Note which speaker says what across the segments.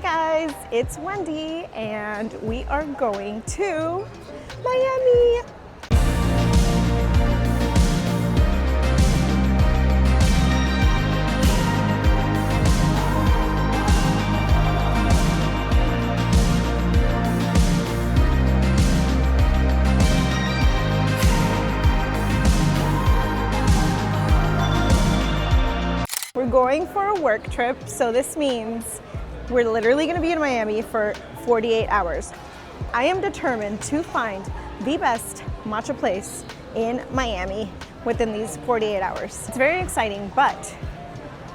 Speaker 1: guys, it's Wendy and we are going to Miami. We're going for a work trip, so this means we're literally going to be in Miami for 48 hours. I am determined to find the best matcha place in Miami within these 48 hours. It's very exciting, but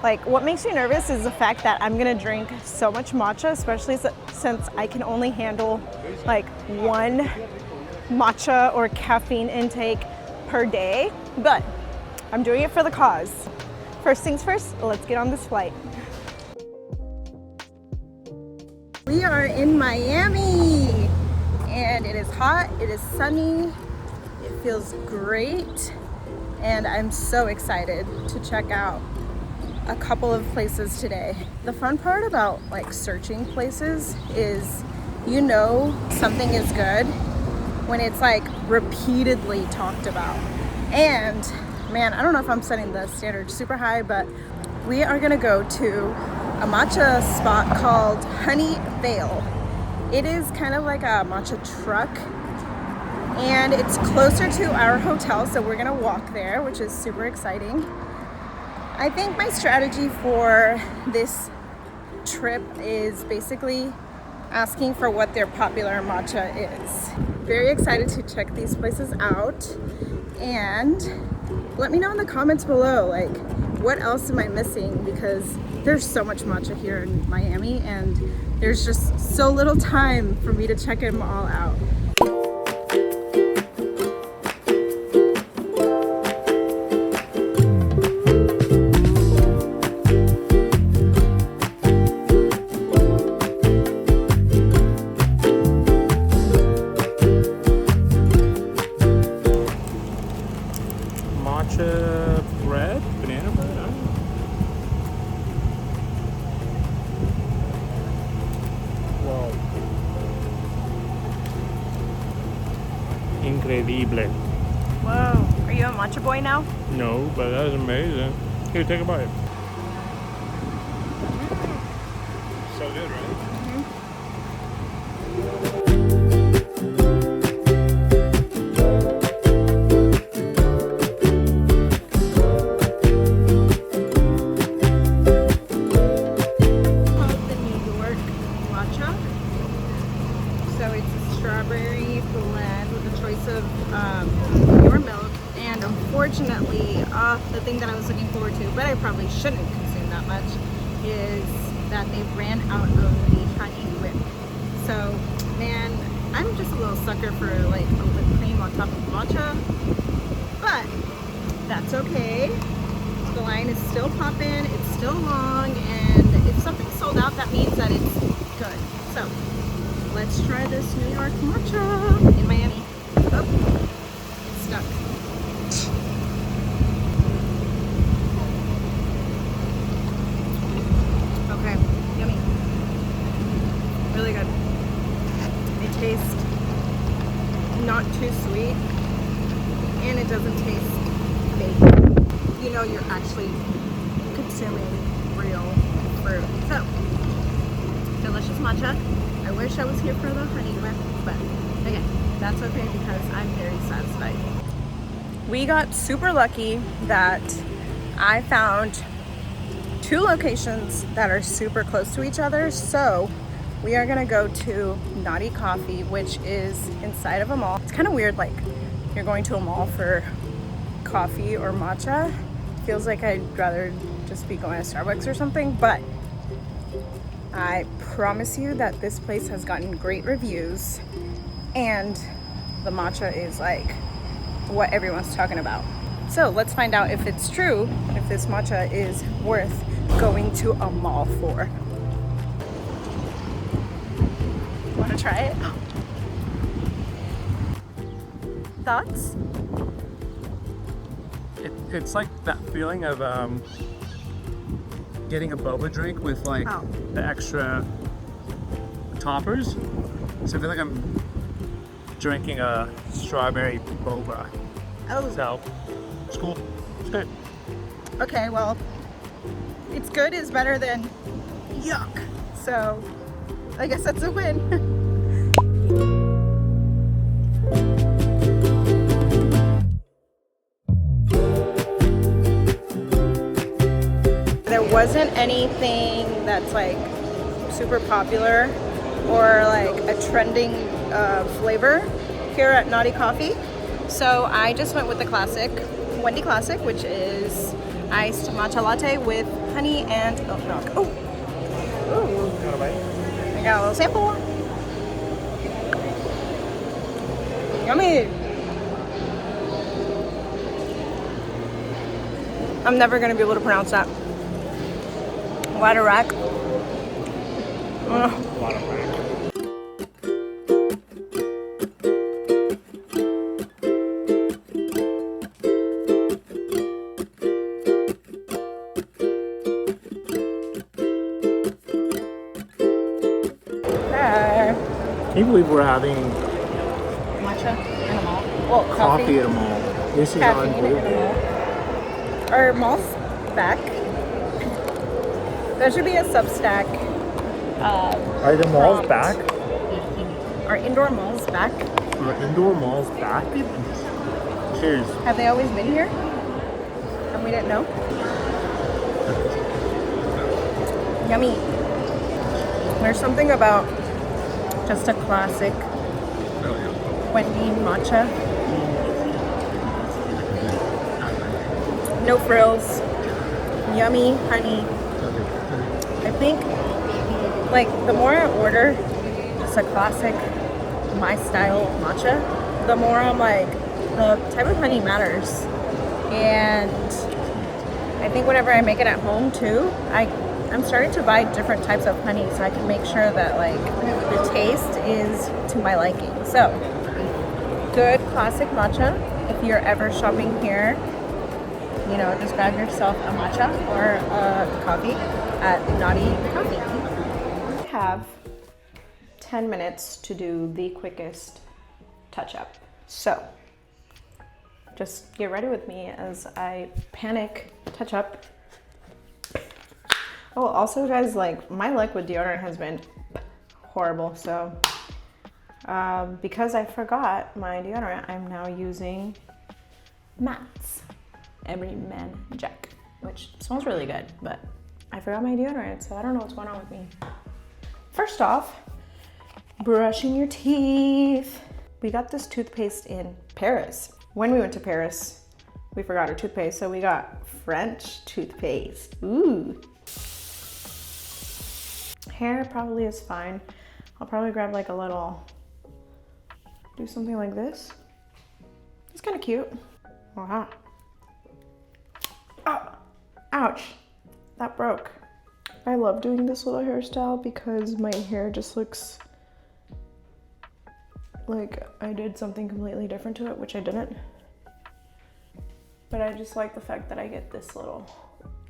Speaker 1: like what makes me nervous is the fact that I'm going to drink so much matcha, especially since I can only handle like one matcha or caffeine intake per day, but I'm doing it for the cause. First things first, let's get on this flight. We are in Miami and it is hot, it is sunny, it feels great, and I'm so excited to check out a couple of places today. The fun part about like searching places is you know something is good when it's like repeatedly talked about. And man, I don't know if I'm setting the standard super high, but we are gonna go to a matcha spot called Honey Vale. It is kind of like a matcha truck and it's closer to our hotel, so we're gonna walk there, which is super exciting. I think my strategy for this trip is basically asking for what their popular matcha is. Very excited to check these places out, and let me know in the comments below, like, what else am I missing? Because there's so much matcha here in Miami and there's just so little time for me to check them all out.
Speaker 2: Matcha bread? Banana bread? I don't know. Wow. Incredible.
Speaker 1: Whoa, are you a matcha boy now?
Speaker 2: No, but that is amazing. Here, take a bite. So good, right?
Speaker 1: Your milk, and unfortunately the thing that I was looking forward to, but I probably shouldn't consume that much, is that they ran out of the honey whip. So man, I'm just a little sucker for like a whipped cream on top of matcha, but that's okay. The line is still popping, it's still long, and if something's sold out, that means that it's good. So let's try this New York matcha in Miami. Oh, it's stuck. Okay, yummy. Really good. It tastes not too sweet, and it doesn't taste fake. You know you're actually consuming real fruit. So, delicious matcha. I wish I was here for the honey whip, but okay. That's okay because I'm very satisfied. We got super lucky that I found two locations that are super close to each other. So we are gonna go to Navi Coffee, which is inside of a mall. It's kind of weird, like you're going to a mall for coffee or matcha. Feels like I'd rather just be going to Starbucks or something, but I promise you that this place has gotten great reviews and the matcha is like what everyone's talking about. So let's find out if it's true, if this matcha is worth going to a mall for. Want to try it? Thoughts?
Speaker 2: It's like that feeling of getting a boba drink with like the extra toppers. So I feel like I'm drinking a strawberry boba.
Speaker 1: Oh.
Speaker 2: So it's cool. It's good.
Speaker 1: Okay, well, it's good is better than yuck. So I guess that's a win. There wasn't anything that's like super popular or like a trending flavor here at Navi Coffee. So I just went with the classic, Wendy Classic, which is iced matcha latte with honey and oat milk. Oh, ooh. I got a little sample. Yummy. I'm never gonna be able to pronounce that. Water rack.
Speaker 2: Can you believe we're having
Speaker 1: Matcha in a mall. Well,
Speaker 2: coffee at a mall? This is
Speaker 1: Caffeine in a
Speaker 2: unbelievable.
Speaker 1: mall. Our mall's back. There should be a Substack.
Speaker 2: Are the malls
Speaker 1: prompt.
Speaker 2: back?
Speaker 1: Our indoor mall's back.
Speaker 2: Are indoor malls back? Cheers.
Speaker 1: Have they always been here? And we didn't know? Yummy. There's something about just a classic Wendy matcha. No frills. Yummy honey. I think like the more I order just a classic my style matcha, the more I'm like the type of honey matters. And I think whenever I make it at home too, I'm starting to buy different types of honey so I can make sure that like the taste is to my liking. So good classic matcha. If you're ever shopping here, you know, just grab yourself a matcha or a coffee at Navi Coffee. I have 10 minutes to do the quickest touch up. So just get ready with me as I panic touch up. Oh, also guys, like my luck with deodorant has been horrible. So because I forgot my deodorant, I'm now using Matt's Every Man Jack, which smells really good, but I forgot my deodorant, so I don't know what's going on with me. First off, brushing your teeth. We got this toothpaste in Paris. When we went to Paris, we forgot our toothpaste, so we got French toothpaste. Ooh. Hair probably is fine. I'll probably grab like a little, do something like this. It's kind of cute. Wow. Oh, ouch, that broke. I love doing this little hairstyle because my hair just looks like I did something completely different to it, which I didn't. But I just like the fact that I get this little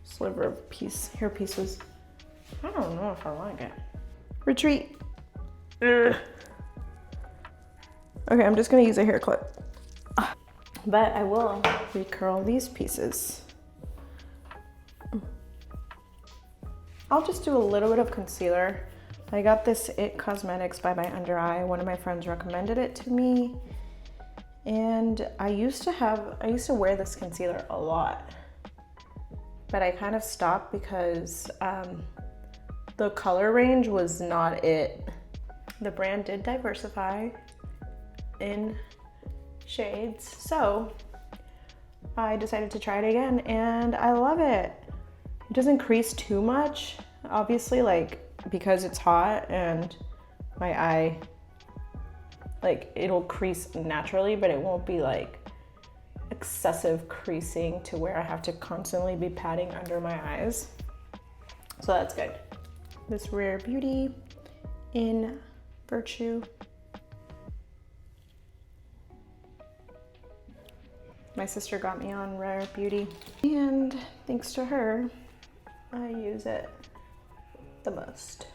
Speaker 1: sliver of hair pieces. I don't know if I like it. Retreat. Ugh. Okay, I'm just gonna use a hair clip. But I will recurl these pieces. I'll just do a little bit of concealer. I got this It Cosmetics by my under eye. One of my friends recommended it to me. And I used to wear this concealer a lot, but I kind of stopped because the color range was not it. The brand did diversify in shades, so I decided to try it again and I love it. It doesn't crease too much, obviously, like because it's hot and my eye, like it'll crease naturally, but it won't be like excessive creasing to where I have to constantly be patting under my eyes. So that's good. This Rare Beauty in Virtue. My sister got me on Rare Beauty, and thanks to her, I use it the most.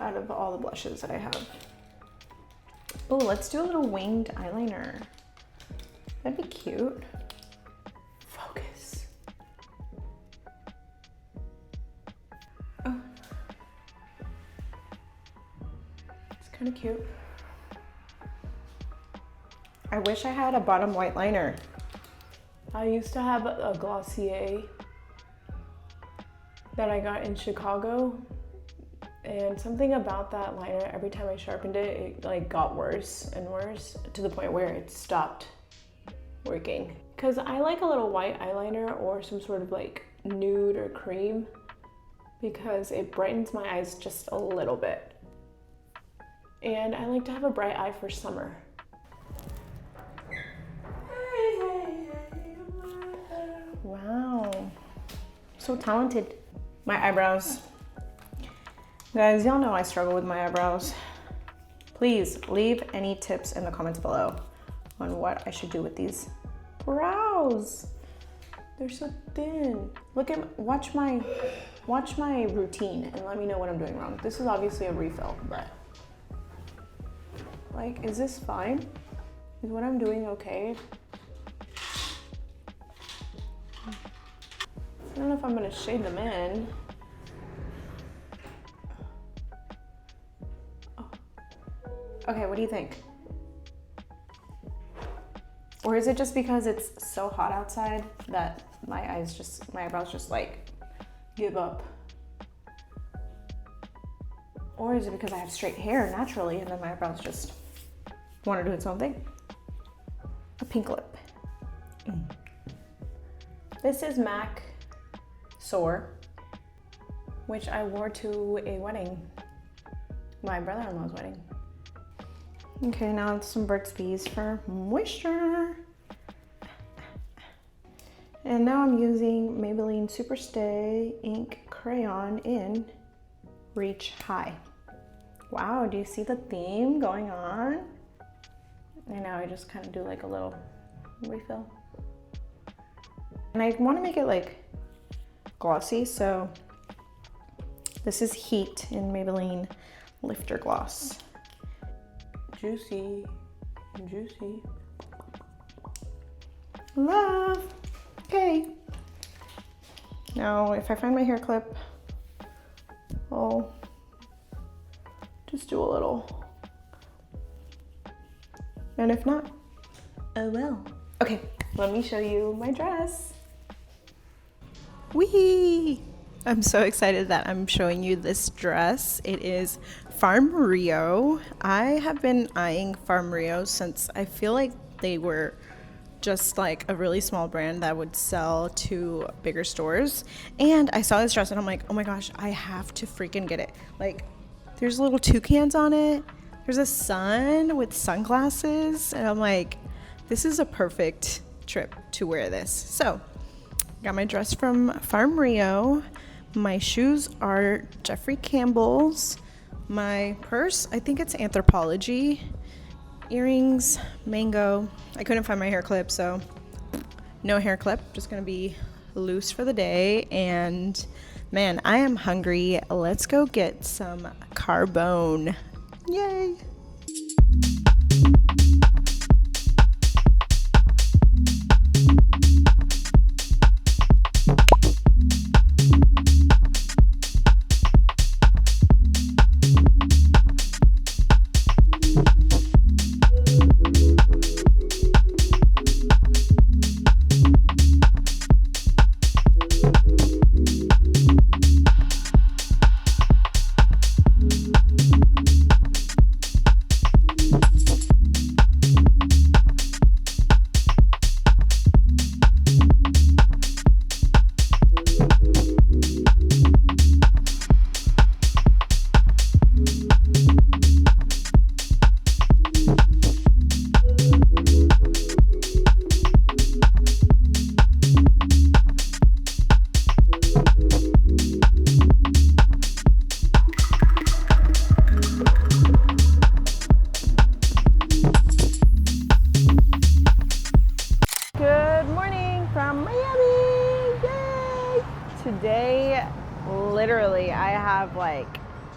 Speaker 1: out of all the blushes that I have. Oh, let's do a little winged eyeliner. That'd be cute. Focus. Oh. It's kind of cute. I wish I had a bottom white liner. I used to have a Glossier that I got in Chicago, and something about that liner, every time I sharpened it, it like got worse and worse to the point where it stopped working. Because I like a little white eyeliner or some sort of like nude or cream because it brightens my eyes just a little bit. And I like to have a bright eye for summer. Wow, so talented. My eyebrows. Guys, y'all know I struggle with my eyebrows. Please leave any tips in the comments below on what I should do with these brows. They're so thin. Watch my routine and let me know what I'm doing wrong. This is obviously a refill, but like, is this fine? Is what I'm doing okay? I don't know if I'm gonna shade them in. Oh. Okay, what do you think? Or is it just because it's so hot outside that my eyebrows just like give up? Or is it because I have straight hair naturally and then my eyebrows just want to do its own thing? A pink lip. This is MAC Soar, which I wore to a wedding, my brother-in-law's wedding. Okay, now it's some Burt's Bees for moisture. And now I'm using Maybelline Superstay Ink Crayon in Reach High. Wow, do you see the theme going on? And now I just kind of do like a little refill. And I want to make it like glossy, so this is Heat in Maybelline Lifter Gloss. Juicy, juicy. Love. Okay. Now, if I find my hair clip, I'll just do a little. And if not, oh well. Okay, let me show you my dress. Wee! I'm so excited that I'm showing you this dress. It is Farm Rio. I have been eyeing Farm Rio since I feel like they were just like a really small brand that would sell to bigger stores. And I saw this dress and I'm like, oh my gosh, I have to freaking get it. Like, there's little toucans on it. There's a sun with sunglasses. And I'm like, this is a perfect trip to wear this. So, got my dress from Farm Rio. My shoes are Jeffrey Campbell's. My purse, I think it's Anthropologie. Earrings, Mango. I couldn't find my hair clip, so no hair clip. Just gonna be loose for the day. And man, I am hungry. Let's go get some Carbone. Yay!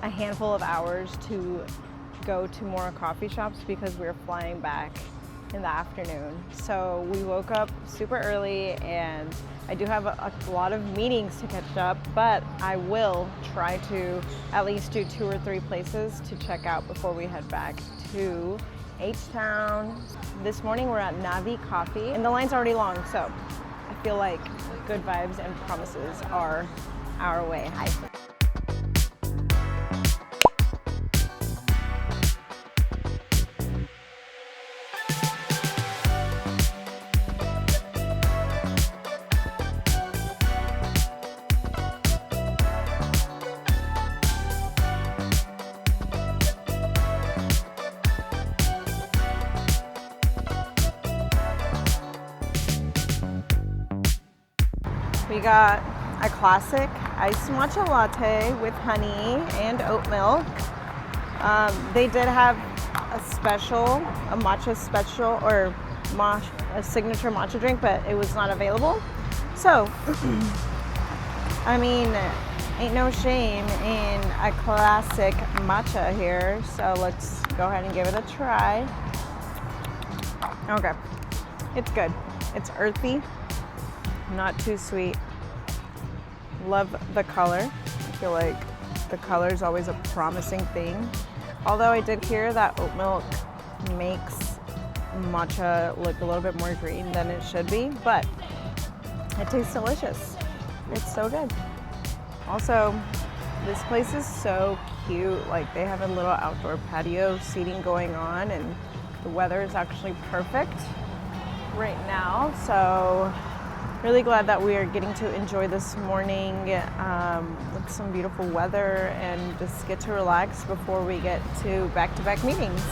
Speaker 1: a handful of hours to go to more coffee shops because we're flying back in the afternoon. So we woke up super early, and I do have a lot of meetings to catch up, but I will try to at least do 2 or 3 places to check out before we head back to H-Town. This morning we're at Navi Coffee, and the line's already long, so I feel like good vibes and promises are our way. We got a classic iced matcha latte with honey and oat milk. They did have a matcha special, or a signature matcha drink, but it was not available. So, I mean, ain't no shame in a classic matcha here. So let's go ahead and give it a try. Okay, it's good. It's earthy. Not too sweet. Love the color. I feel like the color is always a promising thing. Although I did hear that oat milk makes matcha look a little bit more green than it should be, but it tastes delicious. It's so good. Also, this place is so cute. Like, they have a little outdoor patio seating going on, and the weather is actually perfect right now. So really glad that we are getting to enjoy this morning with some beautiful weather and just get to relax before we get to back-to-back meetings.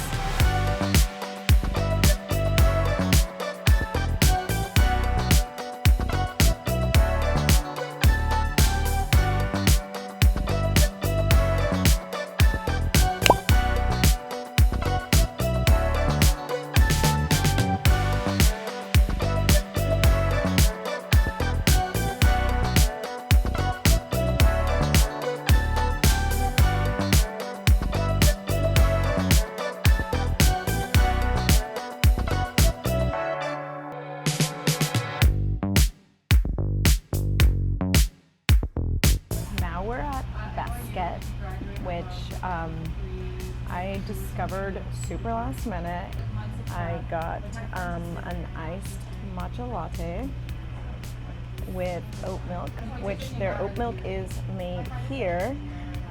Speaker 1: We're at Basquet, which I discovered super last minute. I got an iced matcha latte with oat milk, which their oat milk is made here,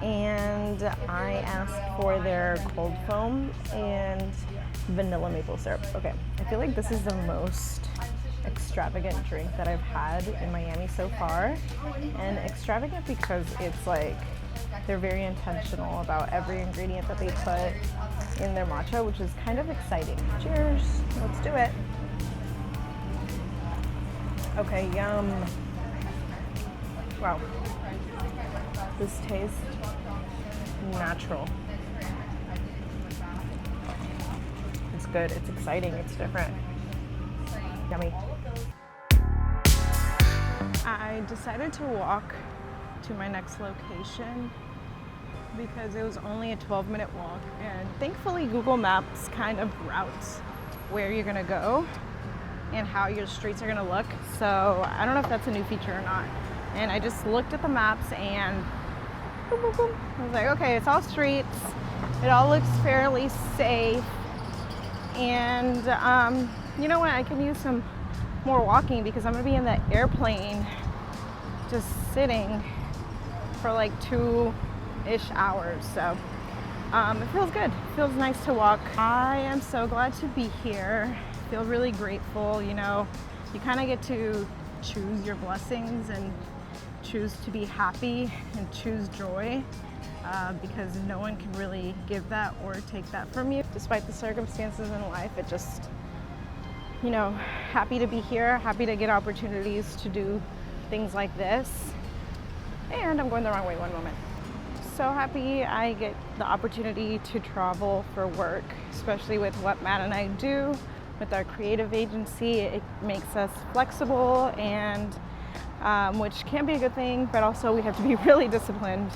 Speaker 1: and I asked for their cold foam and vanilla maple syrup. Okay, I feel like this is the most extravagant drink that I've had in Miami so far, and extravagant because it's like they're very intentional about every ingredient that they put in their matcha, which is kind of exciting. Cheers, let's do it. Okay, yum. Wow, this tastes natural. It's good, it's exciting, it's different. Yummy. I decided to walk to my next location because it was only a 12-minute walk, and thankfully Google Maps kind of routes where you're gonna go and how your streets are gonna look. So I don't know if that's a new feature or not. And I just looked at the maps and boom, boom, boom. I was like, okay, it's all streets. It all looks fairly safe. And you know what? I can use some more walking because I'm gonna be in the airplane just sitting for like 2-ish hours. So it feels good. It feels nice to walk. I am so glad to be here. I feel really grateful. You know, you kind of get to choose your blessings and choose to be happy and choose joy. Because no one can really give that or take that from you. Despite the circumstances in life, it just, you know, happy to be here, happy to get opportunities to do things like this. And I'm going the wrong way, one moment. So happy I get the opportunity to travel for work, especially with what Matt and I do with our creative agency. It makes us flexible, and which can be a good thing, but also we have to be really disciplined.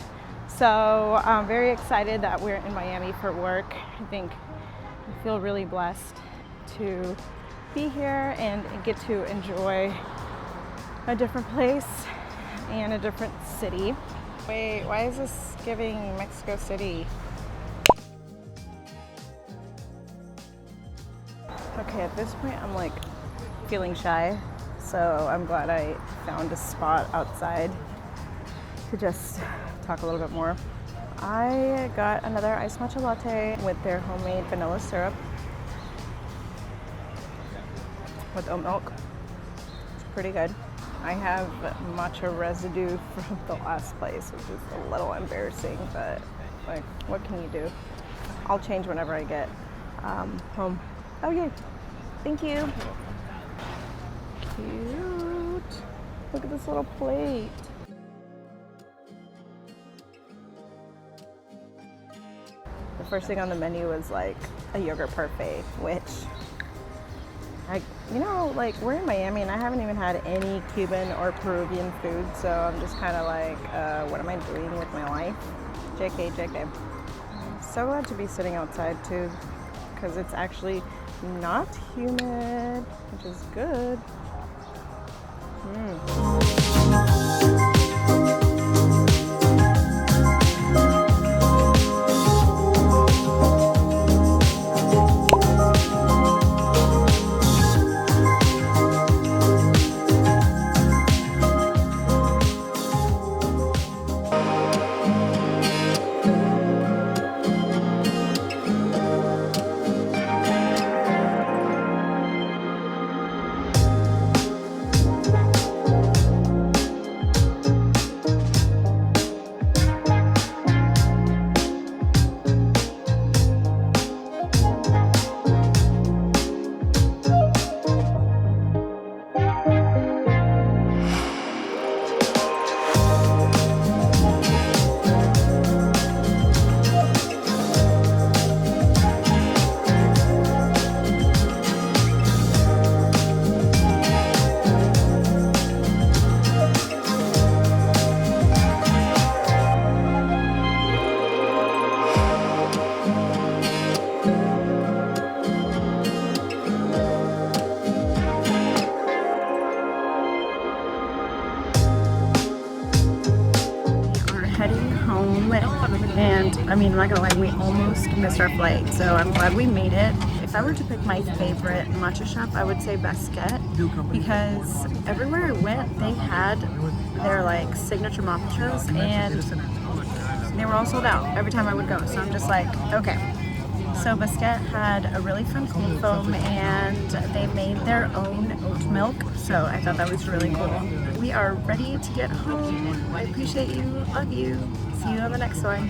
Speaker 1: So I'm very excited that we're in Miami for work. I think I feel really blessed to be here and get to enjoy a different place and a different city. Wait, why is this giving Mexico City? Okay, at this point I'm like feeling shy, so I'm glad I found a spot outside to just talk a little bit more. I got another iced matcha latte with their homemade vanilla syrup with oat milk. It's pretty good. I have matcha residue from the last place, which is a little embarrassing, but like, what can you do? I'll change whenever I get home. Oh yay, thank you. Cute. Look at this little plate. The first thing on the menu was like a yogurt parfait, which like we're in Miami and I haven't even had any Cuban or Peruvian food, so I'm just kind of like, what am I doing with my life? JK, JK. I'm so glad to be sitting outside too, because it's actually not humid, which is good. Heading home, and I mean, I'm not gonna lie, we almost missed our flight, so I'm glad we made it. If I were to pick my favorite matcha shop, I would say Basquet, because everywhere I went, they had their like signature matchas, and they were all sold out every time I would go. So I'm just like, okay. So Basquet had a really fun cold foam, and they made their own oat milk, so I thought that was really cool. We are ready to get home. I appreciate you, love you. See you on the next one.